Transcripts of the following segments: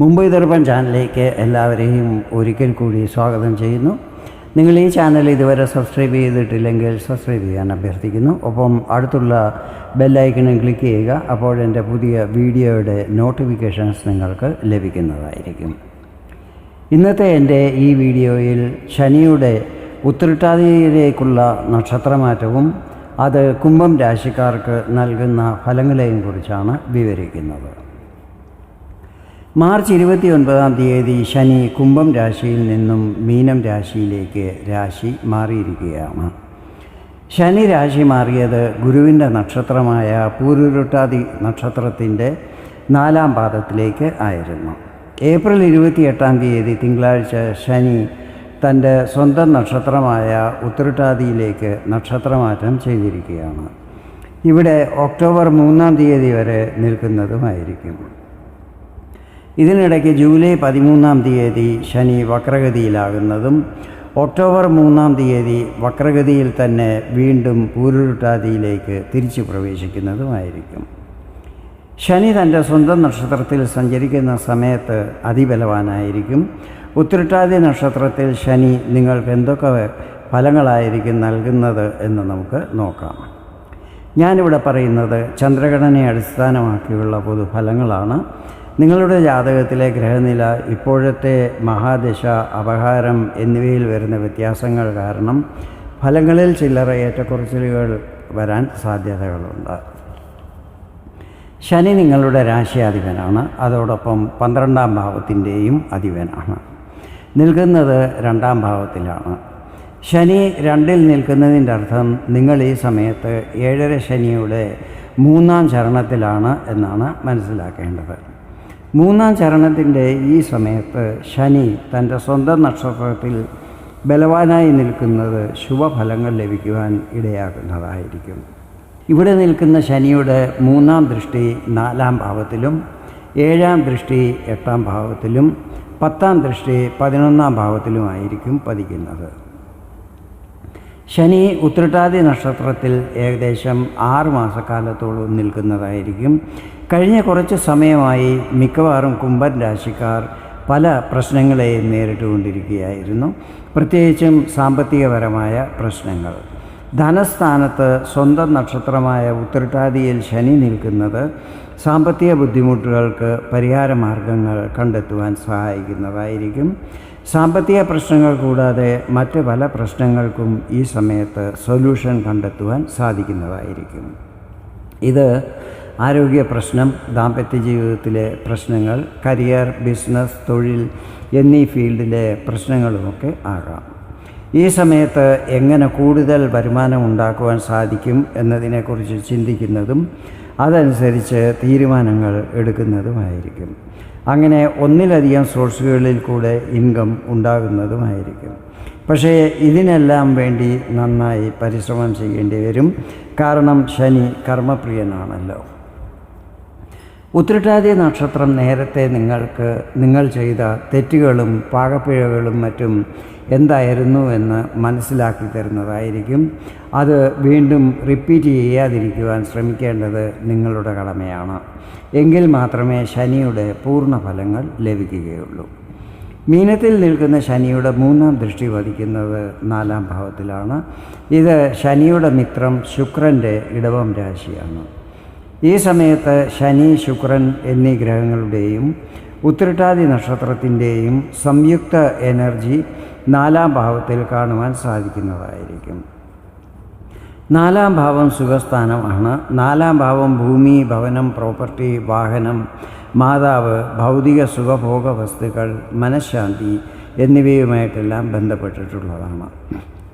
മുംബൈ ദർപ്പൺ ചാനലിലേക്ക് എല്ലാവരെയും ഒരിക്കൽ കൂടി സ്വാഗതം ചെയ്യുന്നു. നിങ്ങൾ ഈ ചാനൽ ഇതുവരെ സബ്സ്ക്രൈബ് ചെയ്തിട്ടില്ലെങ്കിൽ സബ്സ്ക്രൈബ് ചെയ്യാൻ അഭ്യർത്ഥിക്കുന്നു. ഒപ്പം അടുത്തുള്ള ബെല്ലൈക്കണും ക്ലിക്ക് ചെയ്യുക. അപ്പോൾ എൻ്റെ പുതിയ വീഡിയോയുടെ നോട്ടിഫിക്കേഷൻസ് നിങ്ങൾക്ക് ലഭിക്കുന്നതായിരിക്കും. ഇന്നത്തെ എൻ്റെ ഈ വീഡിയോയിൽ ശനിയുടെ ഉത്രട്ടാതിയിലേക്കുള്ള നക്ഷത്രമാറ്റവും അത് കുംഭം രാശിക്കാർക്ക് നൽകുന്ന ഫലങ്ങളെയും കുറിച്ചാണ് വിവരിക്കുന്നത്. മാർച്ച് 29 ശനി കുംഭം രാശിയിൽ നിന്നും മീനം രാശിയിലേക്ക് രാശി മാറിയിരിക്കുകയാണ്. ശനി രാശി മാറിയത് ഗുരുവിൻ്റെ നക്ഷത്രമായ പൂരുരുട്ടാതി നക്ഷത്രത്തിൻ്റെ 4ാം പാദത്തിലേക്ക് ആയിരുന്നു. ഏപ്രിൽ 28 തിങ്കളാഴ്ച ശനി തൻ്റെ സ്വന്തം നക്ഷത്രമായ ഉത്രട്ടാതിയിലേക്ക് നക്ഷത്രമാറ്റം ചെയ്തിരിക്കുകയാണ്. ഇവിടെ ഒക്ടോബർ 3 വരെ നിൽക്കുന്നതുമായിരിക്കും. ഇതിനിടയ്ക്ക് ജൂലൈ 13 ശനി വക്രഗതിയിലാകുന്നതും ഒക്ടോബർ 3 വക്രഗതിയിൽ തന്നെ വീണ്ടും പൂരുരുട്ടാതിയിലേക്ക് തിരിച്ചു പ്രവേശിക്കുന്നതുമായിരിക്കും. ശനി തൻ്റെ സ്വന്തം നക്ഷത്രത്തിൽ സഞ്ചരിക്കുന്ന സമയത്ത് അതിബലവാനായിരിക്കും. ഉത്രട്ടാതി നക്ഷത്രത്തിൽ ശനി നിങ്ങൾക്ക് എന്തൊക്കെ ഫലങ്ങളായിരിക്കും നൽകുന്നത് എന്ന് നമുക്ക് നോക്കാം. ഞാനിവിടെ പറയുന്നത് ചന്ദ്രഘടനയെ അടിസ്ഥാനമാക്കിയുള്ള പൊതുഫലങ്ങളാണ്. നിങ്ങളുടെ ജാതകത്തിലെ ഗ്രഹനില, ഇപ്പോഴത്തെ മഹാദശ, അപഹാരം എന്നിവയിൽ വരുന്ന വ്യത്യാസങ്ങൾ കാരണം ഫലങ്ങളിൽ ചില്ലറ ഏറ്റക്കുറച്ചിലുകൾ വരാൻ സാധ്യതകളുണ്ട്. ശനി നിങ്ങളുടെ രാശിയാധിപനാണ്. അതോടൊപ്പം 12ാം ഭാവത്തിൻ്റെയും അധിപനാണ്. നിൽക്കുന്നത് 2ാം ഭാവത്തിലാണ്. ശനി 2ൽ നിൽക്കുന്നതിൻ്റെ അർത്ഥം നിങ്ങൾ ഈ സമയത്ത് 7ാം ശനിയുടെ 3ാം ചരണത്തിലാണ് എന്നാണ് മനസ്സിലാക്കേണ്ടത്. 3ാം ചരണത്തിൻ്റെ ഈ സമയത്ത് ശനി തൻ്റെ സ്വന്തം നക്ഷത്രത്തിൽ ബലവാനായി നിൽക്കുന്നത് ശുഭഫലങ്ങൾ ലഭിക്കുവാൻ ഇടയാക്കുന്നതായിരിക്കും. ഇവിടെ നിൽക്കുന്ന ശനിയുടെ 3ാം ദൃഷ്ടി 4ാം ഭാവത്തിലും 7ാം ദൃഷ്ടി 8ാം ഭാവത്തിലും 10ാം ദൃഷ്ടി 11ാം ഭാവത്തിലുമായിരിക്കും പതിക്കുന്നത്. ശനി ഉത്രട്ടാതി നക്ഷത്രത്തിൽ ഏകദേശം 6 മാസക്കാലത്തോളം നിൽക്കുന്നതായിരിക്കും. കഴിഞ്ഞ കുറച്ച് സമയമായി മിക്കവാറും കുംഭൻ രാശിക്കാർ പല പ്രശ്നങ്ങളെയും നേരിട്ടുകൊണ്ടിരിക്കുകയായിരുന്നു. പ്രത്യേകിച്ചും സാമ്പത്തികപരമായ പ്രശ്നങ്ങൾ. ധനസ്ഥാനത്ത് സ്വന്തം നക്ഷത്രമായ ഉത്രട്ടാതിയിൽ ശനി നിൽക്കുന്നത് സാമ്പത്തിക ബുദ്ധിമുട്ടുകൾക്ക് പരിഹാരമാർഗങ്ങൾ കണ്ടെത്തുവാൻ സഹായിക്കുന്നതായിരിക്കും. സാമ്പത്തിക പ്രശ്നങ്ങൾ കൂടാതെ മറ്റ് പല പ്രശ്നങ്ങൾക്കും ഈ സമയത്ത് സൊല്യൂഷൻ കണ്ടെത്തുവാൻ സാധിക്കുന്നതായിരിക്കും. ഇത് ആരോഗ്യ പ്രശ്നം, ദാമ്പത്യ ജീവിതത്തിലെ പ്രശ്നങ്ങൾ, കരിയർ, ബിസിനസ്, തൊഴിൽ എന്നീ ഫീൽഡിലെ പ്രശ്നങ്ങളുമൊക്കെ ആകാം. ഈ സമയത്ത് എങ്ങനെ കൂടുതൽ വരുമാനം ഉണ്ടാക്കുവാൻ സാധിക്കും എന്നതിനെക്കുറിച്ച് ചിന്തിക്കുന്നതും അതനുസരിച്ച് തീരുമാനങ്ങൾ എടുക്കുന്നതുമായിരിക്കും. അങ്ങനെ ഒന്നിലധികം സോഴ്സുകളിൽ കൂടെ ഇൻകം ഉണ്ടാകുന്നതുമായിരിക്കും. പക്ഷേ ഇതിനെല്ലാം വേണ്ടി നന്നായി പരിശ്രമം ചെയ്യേണ്ടി വരും. കാരണം ശനി കർമ്മപ്രിയനാണല്ലോ. ഉത്രട്ടാതി നക്ഷത്രം നേരത്തെ നിങ്ങൾ ചെയ്ത തെറ്റുകളും പാകപ്പിഴകളും മറ്റും എന്തായിരുന്നു എന്ന് മനസ്സിലാക്കി തരുന്നതായിരിക്കും. അത് വീണ്ടും റിപ്പീറ്റ് ചെയ്യാതിരിക്കുവാൻ ശ്രമിക്കേണ്ടത് നിങ്ങളുടെ കടമയാണ്. എങ്കിൽ മാത്രമേ ശനിയുടെ പൂർണ്ണ ഫലങ്ങൾ ലഭിക്കുകയുള്ളൂ. മീനത്തിൽ നിൽക്കുന്ന ശനിയുടെ 3ാം ദൃഷ്ടി പതിക്കുന്നത് 4ാം ഭാവത്തിലാണ്. ഇത് ശനിയുടെ മിത്രം ശുക്രൻ്റെ ഇടവം രാശിയാണ്. ഈ സമയത്ത് ശനി, ശുക്രൻ എന്നീ ഗ്രഹങ്ങളുടെയും ഉത്രട്ടാതി നക്ഷത്രത്തിൻ്റെയും സംയുക്ത എനർജി 4ാം ഭാവത്തിൽ കാണുവാൻ സാധിക്കുന്നതായിരിക്കും. 4ാം ഭാവം സുഖസ്ഥാനമാണ്. 4ാം ഭാവം ഭൂമി, ഭവനം, പ്രോപ്പർട്ടി, വാഹനം, മാതാവ്, ഭൗതിക സുഖഭോഗ വസ്തുക്കൾ, മനഃശാന്തി എന്നിവയുമായിട്ടെല്ലാം ബന്ധപ്പെട്ടിട്ടുള്ളതാണ്.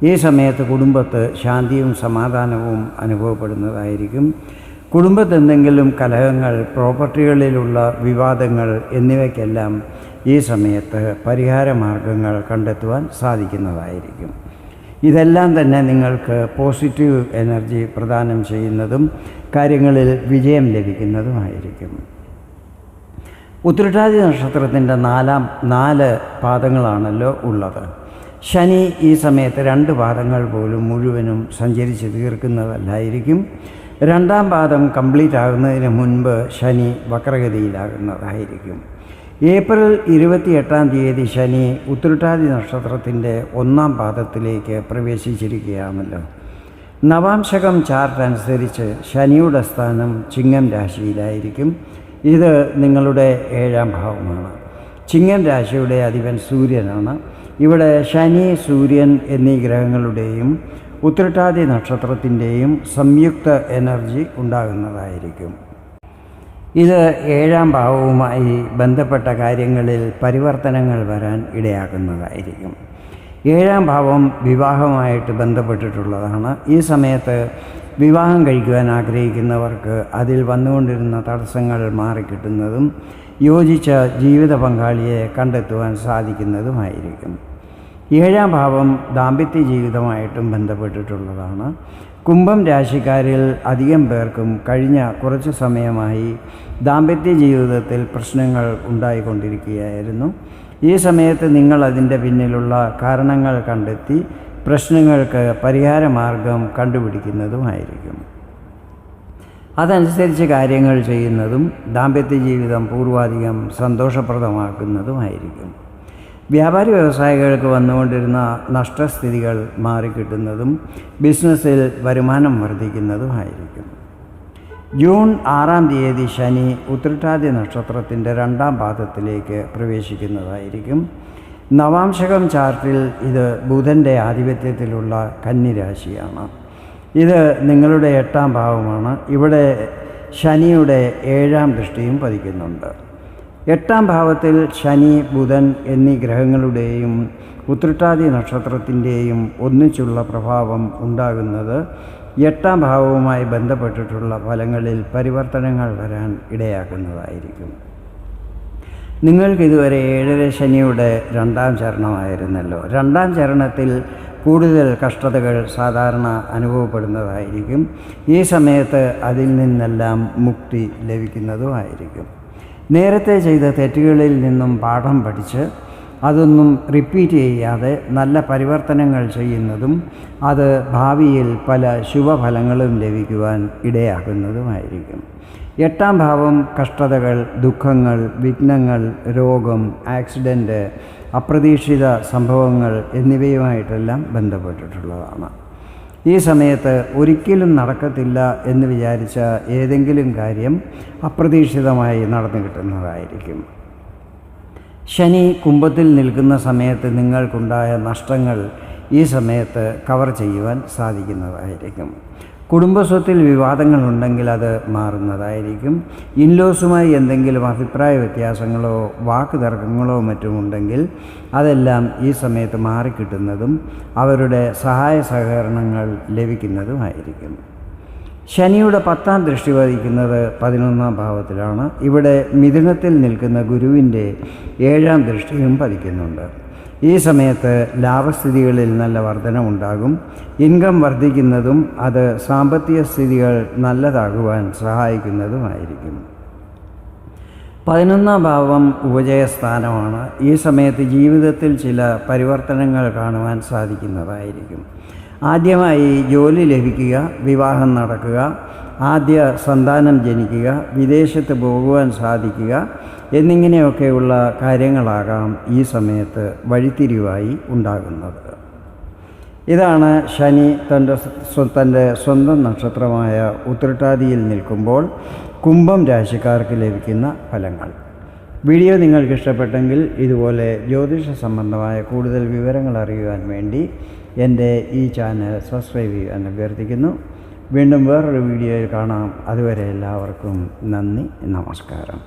ഈ സമയത്ത് കുടുംബത്ത് ശാന്തിയും സമാധാനവും അനുഭവപ്പെടുന്നതായിരിക്കും. കുടുംബത്ത് എന്തെങ്കിലും കലഹങ്ങൾ, പ്രോപ്പർട്ടികളിലുള്ള വിവാദങ്ങൾ എന്നിവയ്ക്കെല്ലാം ഈ സമയത്ത് പരിഹാരമാർഗങ്ങൾ കണ്ടെത്തുവാൻ സാധിക്കുന്നതായിരിക്കും. ഇതെല്ലാം തന്നെ നിങ്ങൾക്ക് പോസിറ്റീവ് എനർജി പ്രദാനം ചെയ്യുന്നതും കാര്യങ്ങളിൽ വിജയം ലഭിക്കുന്നതുമായിരിക്കും. ഉത്രട്ടാതി നക്ഷത്രത്തിൻ്റെ 4 പാദങ്ങളാണല്ലോ ഉള്ളത്. ശനി ഈ സമയത്ത് 2 പാദങ്ങൾ പോലും മുഴുവനും സഞ്ചരിച്ച് തീർക്കുന്നതല്ലായിരിക്കും. 2ാം പാദം കംപ്ലീറ്റ് ആകുന്നതിന് മുൻപ് ശനി വക്രഗതിയിലാകുന്നതായിരിക്കും. ഏപ്രിൽ 28 ശനി ഉത്രട്ടാതി നക്ഷത്രത്തിൻ്റെ 1-ാം പാദത്തിലേക്ക് പ്രവേശിച്ചിരിക്കുകയാണല്ലോ. നവാംശകം ചാർട്ട് അനുസരിച്ച് ശനിയുടെ സ്ഥാനം ചിങ്ങം രാശിയിലായിരിക്കും. ഇത് നിങ്ങളുടെ 7-ാം ഭാവമാണ്. ചിങ്ങം രാശിയുടെ അധിപൻ സൂര്യനാണ്. ഇവിടെ ശനി, സൂര്യൻ എന്നീ ഗ്രഹങ്ങളുടെയും ഉത്രട്ടാതി നക്ഷത്രത്തിൻ്റെയും സംയുക്ത എനർജി ഉണ്ടാകുന്നതായിരിക്കും. ഇത് 7-ാം ഭാവവുമായി ബന്ധപ്പെട്ട കാര്യങ്ങളിൽ പരിവർത്തനങ്ങൾ വരാൻ ഇടയാക്കുന്നതായിരിക്കും. 7-ാം ഭാവം വിവാഹമായിട്ട് ബന്ധപ്പെട്ടിട്ടുള്ളതാണ്. ഈ സമയത്ത് വിവാഹം കഴിക്കുവാൻ ആഗ്രഹിക്കുന്നവർക്ക് അതിൽ വന്നുകൊണ്ടിരുന്ന തടസ്സങ്ങൾ മാറിക്കിട്ടുന്നതും യോജിച്ച ജീവിത പങ്കാളിയെ കണ്ടെത്തുവാൻ സാധിക്കുന്നതുമായിരിക്കും. 7-ാം ഭാവം ദാമ്പത്യ ജീവിതമായിട്ടും ബന്ധപ്പെട്ടിട്ടുള്ളതാണ്. കുംഭം രാശിക്കാരിൽ അധികം പേർക്കും കഴിഞ്ഞ കുറച്ച് സമയമായി ദാമ്പത്യ ജീവിതത്തിൽ പ്രശ്നങ്ങൾ ഉണ്ടായിക്കൊണ്ടിരിക്കുകയായിരുന്നു. ഈ സമയത്ത് നിങ്ങൾ അതിൻ്റെ പിന്നിലുള്ള കാരണങ്ങൾ കണ്ടെത്തി പ്രശ്നങ്ങൾക്ക് പരിഹാരമാർഗം കണ്ടുപിടിക്കുന്നതുമായിരിക്കും. അതനുസരിച്ച് കാര്യങ്ങൾ ചെയ്യുന്നതും ദാമ്പത്യ ജീവിതം പൂർവാധികം സന്തോഷപ്രദമാക്കുന്നതുമായിരിക്കും. വ്യാപാരി വ്യവസായികൾക്ക് വന്നുകൊണ്ടിരുന്ന നഷ്ടസ്ഥിതികൾ മാറിക്കിട്ടുന്നതും ബിസിനസ്സിൽ വരുമാനം വർദ്ധിക്കുന്നതുമായിരിക്കും. ജൂൺ 6-ാം തീയതി ശനി ഉത്രട്ടാതി നക്ഷത്രത്തിൻ്റെ 2-ാം പാദത്തിലേക്ക് പ്രവേശിക്കുന്നതായിരിക്കും. നവാംശകം ചാർട്ടിൽ ഇത് ബുധൻ്റെ ആധിപത്യത്തിലുള്ള കന്നിരാശിയാണ്. ഇത് നിങ്ങളുടെ 8-ാം ഭാവമാണ്. ഇവിടെ ശനിയുടെ 7-ാം ദൃഷ്ടിയും പതിക്കുന്നുണ്ട്. 8-ാം ഭാവത്തിൽ ശനി, ബുധൻ എന്നീ ഗ്രഹങ്ങളുടെയും ഉത്രട്ടാതി നക്ഷത്രത്തിൻ്റെയും ഒന്നിച്ചുള്ള പ്രഭാവം ഉണ്ടാകുന്നത് 8-ാം ഭാവവുമായി ബന്ധപ്പെട്ടിട്ടുള്ള ഫലങ്ങളിൽ പരിവർത്തനങ്ങൾ വരാൻ ഇടയാക്കുന്നതായിരിക്കും. നിങ്ങൾക്കിതുവരെ 7ര ശനിയുടെ 2-ാം ചരണമായിരുന്നല്ലോ. 2-ാം ചരണത്തിൽ കൂടുതൽ കഷ്ടതകൾ സാധാരണ അനുഭവപ്പെടുന്നതായിരിക്കും. ഈ സമയത്ത് അതിൽ നിന്നെല്ലാം മുക്തി ലഭിക്കുന്നതുമായിരിക്കും. നേരത്തെ ചെയ്ത തെറ്റുകളിൽ നിന്നും പാഠം പഠിച്ച് അതൊന്നും റിപ്പീറ്റ് ചെയ്യാതെ നല്ല പരിവർത്തനങ്ങൾ ചെയ്യുന്നതും അത് ഭാവിയിൽ പല ശുഭഫലങ്ങളും ലഭിക്കുവാൻ ഇടയാക്കുന്നതുമായിരിക്കും. 8-ാം ഭാവം കഷ്ടതകൾ, ദുഃഖങ്ങൾ, വിഘ്നങ്ങൾ, രോഗം, ആക്സിഡൻറ്റ്, അപ്രതീക്ഷിത സംഭവങ്ങൾ എന്നിവയുമായിട്ടെല്ലാം ബന്ധപ്പെട്ടിട്ടുള്ളതാണ്. ഈ സമയത്ത് ഒരിക്കലും നടക്കത്തില്ല എന്ന് വിചാരിച്ച ഏതെങ്കിലും കാര്യം അപ്രതീക്ഷിതമായി നടന്നു കിട്ടുന്നതായിരിക്കും. ശനി കുംഭത്തിൽ നിൽക്കുന്ന സമയത്ത് നിങ്ങൾക്കുണ്ടായ നഷ്ടങ്ങൾ ഈ സമയത്ത് കവർ ചെയ്യുവാൻ സാധിക്കുന്നതായിരിക്കും. കുടുംബസ്വത്തിൽ വിവാദങ്ങളുണ്ടെങ്കിൽ അത് മാറുന്നതായിരിക്കും. ഇൻലോസുമായി എന്തെങ്കിലും അഭിപ്രായ വ്യത്യാസങ്ങളോ വാക്ക് തർക്കങ്ങളോ മറ്റും ഉണ്ടെങ്കിൽ അതെല്ലാം ഈ സമയത്ത് മാറിക്കിട്ടുന്നതും അവരുടെ സഹായ സഹകരണങ്ങൾ ലഭിക്കുന്നതുമായിരിക്കും. ശനിയുടെ 10-ാം ദൃഷ്ടി പതിക്കുന്നത് 11-ാം ഭാവത്തിലാണ്. ഇവിടെ മിഥുനത്തിൽ നിൽക്കുന്ന ഗുരുവിൻ്റെ 7-ാം ദൃഷ്ടിയും പതിക്കുന്നുണ്ട്. ഈ സമയത്ത് ലാഭസ്ഥിതികളിൽ നല്ല വർധനമുണ്ടാകും. ഇൻകം വർദ്ധിക്കുന്നതും അത് സാമ്പത്തിക സ്ഥിതികൾ നല്ലതാകുവാൻ സഹായിക്കുന്നതുമായിരിക്കും. 11-ാം ഭാവം ഉപജയസ്ഥാനമാണ്. ഈ സമയത്ത് ജീവിതത്തിൽ ചില പരിവർത്തനങ്ങൾ കാണുവാൻ സാധിക്കുന്നതായിരിക്കും. ആദ്യമായി ജോലി ലഭിക്കുക, വിവാഹം നടക്കുക, ആദ്യ സന്താനം ജനിക്കുക, വിദേശത്ത് പോകുവാൻ സാധിക്കുക എന്നിങ്ങനെയൊക്കെയുള്ള കാര്യങ്ങളാകാം ഈ സമയത്ത് വഴിത്തിരിവായി ഉണ്ടാകുന്നത്. ഇതാണ് ശനി തൻ്റെ സ്വന്തം നക്ഷത്രമായ ഉത്രട്ടാതിയിൽ നിൽക്കുമ്പോൾ കുംഭം രാശിക്കാർക്ക് ലഭിക്കുന്ന ഫലങ്ങൾ. വീഡിയോ നിങ്ങൾക്ക് ഇഷ്ടപ്പെട്ടെങ്കിൽ ഇതുപോലെ ജ്യോതിഷ സംബന്ധമായ കൂടുതൽ വിവരങ്ങൾ അറിയുവാൻ വേണ്ടി എൻ്റെ ഈ ചാനൽ സബ്സ്ക്രൈബ് ചെയ്യാൻ അഭ്യർത്ഥിക്കുന്നു. വീണ്ടും വേറൊരു വീഡിയോയിൽ കാണാം. അതുവരെ എല്ലാവർക്കും നന്ദി, നമസ്കാരം.